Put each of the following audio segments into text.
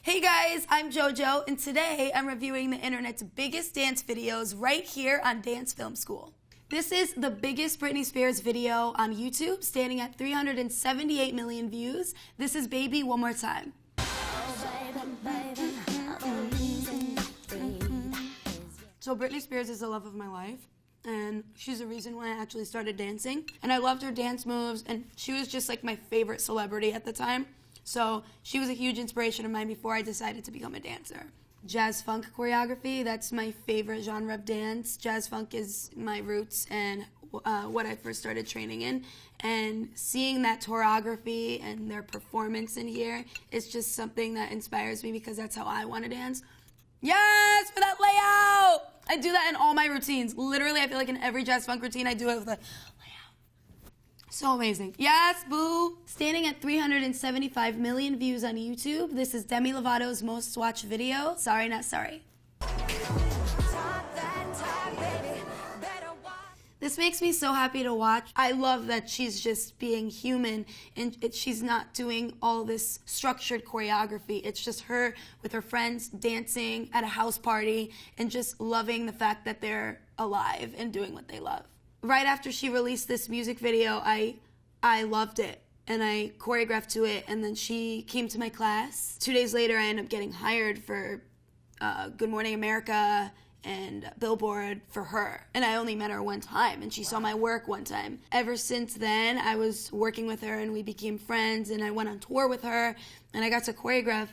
Hey guys, I'm JoJo, and today I'm reviewing the internet's biggest dance videos right here on Dance Film School. This is the biggest Britney Spears video on YouTube, standing at 378 million views. This is Baby One More Time. So Britney Spears is the love of my life, and she's the reason why I actually started dancing. And I loved her dance moves, and she was just like my favorite celebrity at the time. So she was a huge inspiration of mine before I decided to become a dancer. Jazz funk choreography, that's my favorite genre of dance. Jazz funk is my roots and what I first started training in. And seeing that choreography and their performance in here is just something that inspires me because that's how I want to dance. Yes, for that layout! I do that in all my routines. Literally, I feel like in every jazz funk routine, I do it with a layout. So amazing. Yes, boo! Standing at 375 million views on YouTube, this is Demi Lovato's most watched video, Sorry Not Sorry. This makes me so happy to watch. I love that she's just being human and she's not doing all this structured choreography. It's just her with her friends dancing at a house party and just loving the fact that they're alive and doing what they love. Right after she released this music video, I loved it and I choreographed to it, and then she came to my class. 2 days later, I ended up getting hired for Good Morning America and Billboard for her. And I only met her one time, and she saw my work one time. Ever since then, I was working with her, and we became friends, and I went on tour with her, and I got to choreograph.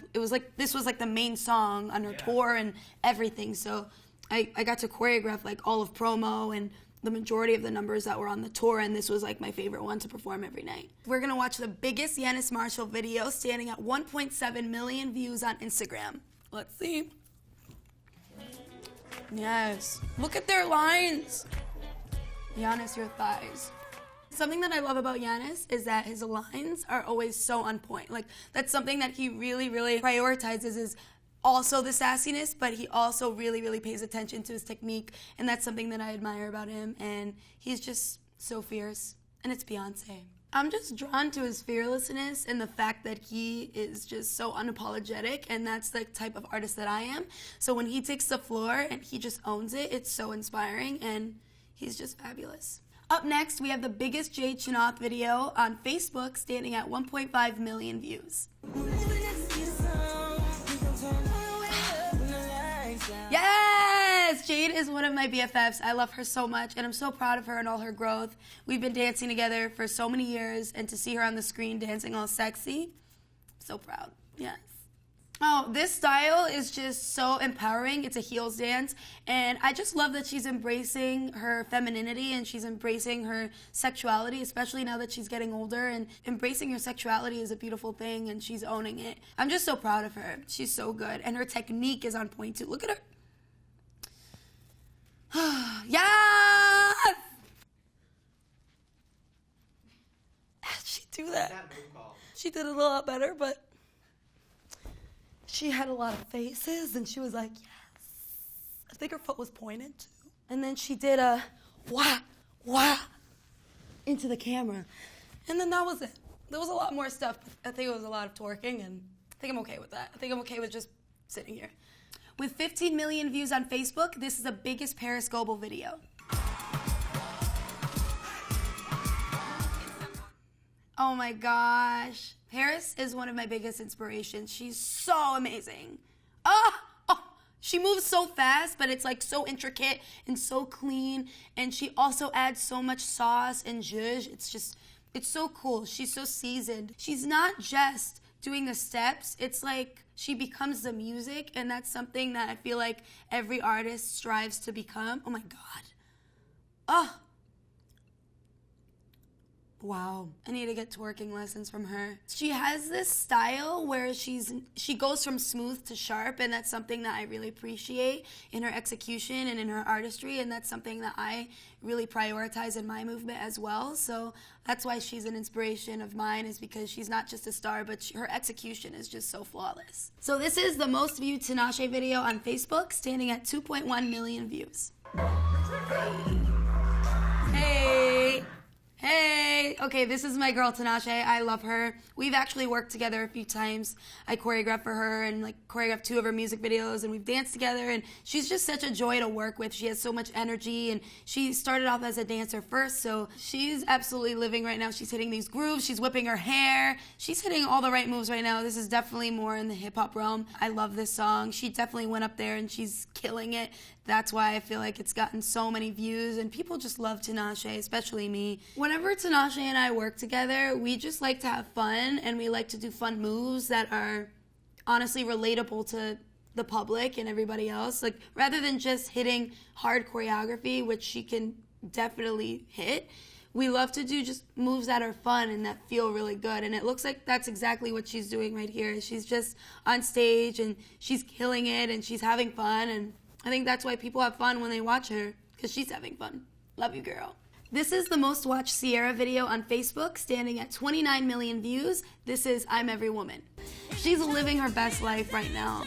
This was like the main song on her tour and everything, so I got to choreograph like all of promo and the majority of the numbers that were on the tour, and this was like my favorite one to perform every night. We're gonna watch the biggest Yanis Martial video, standing at 1.7 million views on Instagram. Let's see. Yes, look at their lines. Yanis, your thighs. Something that I love about Yanis is that his lines are always so on point. Like, that's something that he really, really prioritizes, is also the sassiness, but he also really, really pays attention to his technique, and that's something that I admire about him, and he's just so fierce, and it's Beyonce. I'm just drawn to his fearlessness and the fact that he is just so unapologetic, and that's the type of artist that I am. So when he takes the floor and he just owns it, it's so inspiring, and he's just fabulous. Up next, we have the biggest Jade Chan video on Facebook, standing at 1.5 million views. Yes! Jade is one of my BFFs. I love her so much, and I'm so proud of her and all her growth. We've been dancing together for so many years, and to see her on the screen dancing all sexy, I'm so proud. Yes. Oh, this style is just so empowering. It's a heels dance, and I just love that she's embracing her femininity and she's embracing her sexuality, especially now that she's getting older, and embracing her sexuality is a beautiful thing, and she's owning it. I'm just so proud of her. She's so good, and her technique is on point too. Look at her. Yes! How'd she do that? She did it a lot better, but she had a lot of faces, and she was like, yes. I think her foot was pointed, too. And then she did a wah, wah into the camera. And then that was it. There was a lot more stuff. I think it was a lot of twerking, and I think I'm okay with that. I think I'm okay with just sitting here. With 15 million views on Facebook, this is the biggest Parris Goebel video. Oh my gosh. Parris is one of my biggest inspirations. She's so amazing. She moves so fast, but it's like so intricate and so clean. And she also adds so much sauce and zhuzh. It's so cool. She's so seasoned. She's not just doing the steps. It's like she becomes the music, and that's something that I feel like every artist strives to become. Oh my God. Oh. Wow, I need to get twerking lessons from her. She has this style where she goes from smooth to sharp, and that's something that I really appreciate in her execution and in her artistry, and that's something that I really prioritize in my movement as well. So that's why she's an inspiration of mine, is because she's not just a star, but her execution is just so flawless. So this is the most viewed Tinashe video on Facebook, standing at 2.1 million views. Hey. Hey. Okay, this is my girl Tinashe. I love her. We've actually worked together a few times. I choreographed for her and like choreographed 2 of her music videos, and we've danced together, and she's just such a joy to work with. She has so much energy, and she started off as a dancer first, so she's absolutely living right now. She's hitting these grooves, she's whipping her hair, she's hitting all the right moves right now. This is definitely more in the hip-hop realm. I love this song. She definitely went up there and she's killing it. That's why I feel like it's gotten so many views, and people just love Tinashe, especially me. Whenever Tinashe and I work together, we just like to have fun, and we like to do fun moves that are honestly relatable to the public and everybody else. Like, rather than just hitting hard choreography, which she can definitely hit, we love to do just moves that are fun and that feel really good. And it looks like that's exactly what she's doing right here. She's just on stage and she's killing it and she's having fun, and I think that's why people have fun when they watch her, because she's having fun. Love you, girl. This is the most watched Sierra video on Facebook, standing at 29 million views. This is I'm Every Woman. She's living her best life right now.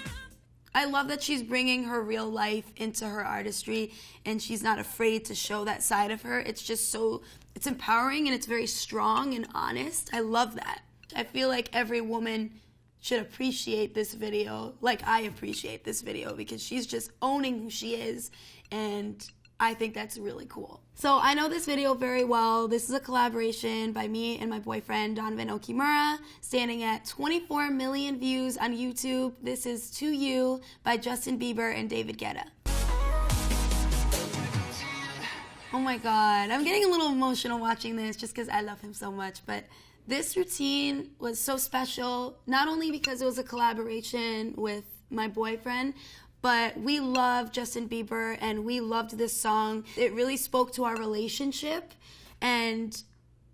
I love that she's bringing her real life into her artistry, and she's not afraid to show that side of her. It's just so, it's empowering, and it's very strong and honest. I love that. I feel like every woman should appreciate this video like I appreciate this video, because she's just owning who she is, and I think that's really cool. So I know this video very well. This is a collaboration by me and my boyfriend, Donovan Okimura, standing at 24 million views on YouTube. This is To You by Justin Bieber and David Guetta. Oh my God, I'm getting a little emotional watching this just because I love him so much, but this routine was so special, not only because it was a collaboration with my boyfriend, but we love Justin Bieber and we loved this song. It really spoke to our relationship, and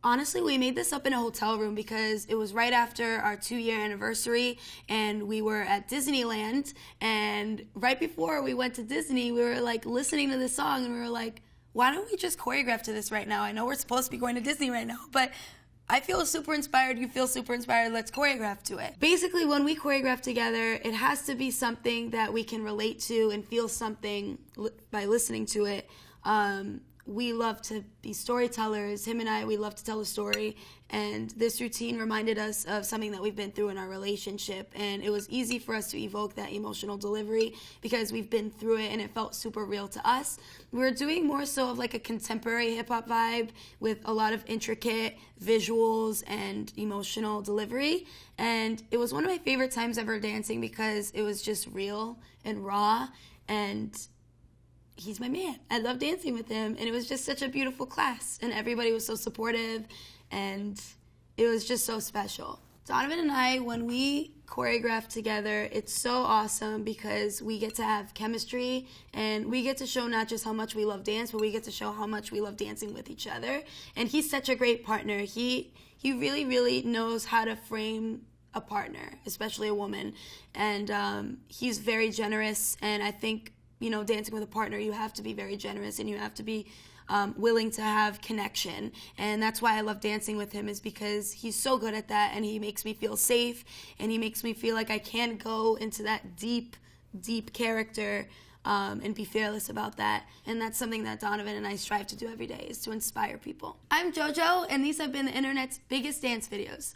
honestly, we made this up in a hotel room because it was right after our 2-year anniversary, and we were at Disneyland, and right before we went to Disney, we were like listening to this song and we were like, why don't we just choreograph to this right now? I know we're supposed to be going to Disney right now, but I feel super inspired, you feel super inspired, let's choreograph to it. Basically, when we choreograph together, it has to be something that we can relate to and feel something by listening to it. We love to be storytellers. Him and I, we love to tell a story, and this routine reminded us of something that we've been through in our relationship, and it was easy for us to evoke that emotional delivery because we've been through it and it felt super real to us. We were doing more so of like a contemporary hip-hop vibe with a lot of intricate visuals and emotional delivery, and it was one of my favorite times ever dancing because it was just real and raw, and he's my man. I love dancing with him, and it was just such a beautiful class, and everybody was so supportive, and it was just so special. Donovan and I, when we choreograph together, it's so awesome because we get to have chemistry, and we get to show not just how much we love dance, but we get to show how much we love dancing with each other. And he's such a great partner. He really, really knows how to frame a partner, especially a woman, and he's very generous, and I think, you know, dancing with a partner, you have to be very generous and you have to be willing to have connection. And that's why I love dancing with him, is because he's so good at that, and he makes me feel safe, and he makes me feel like I can go into that deep, deep character and be fearless about that. And that's something that Donovan and I strive to do every day, is to inspire people. I'm JoJo, and these have been the internet's biggest dance videos.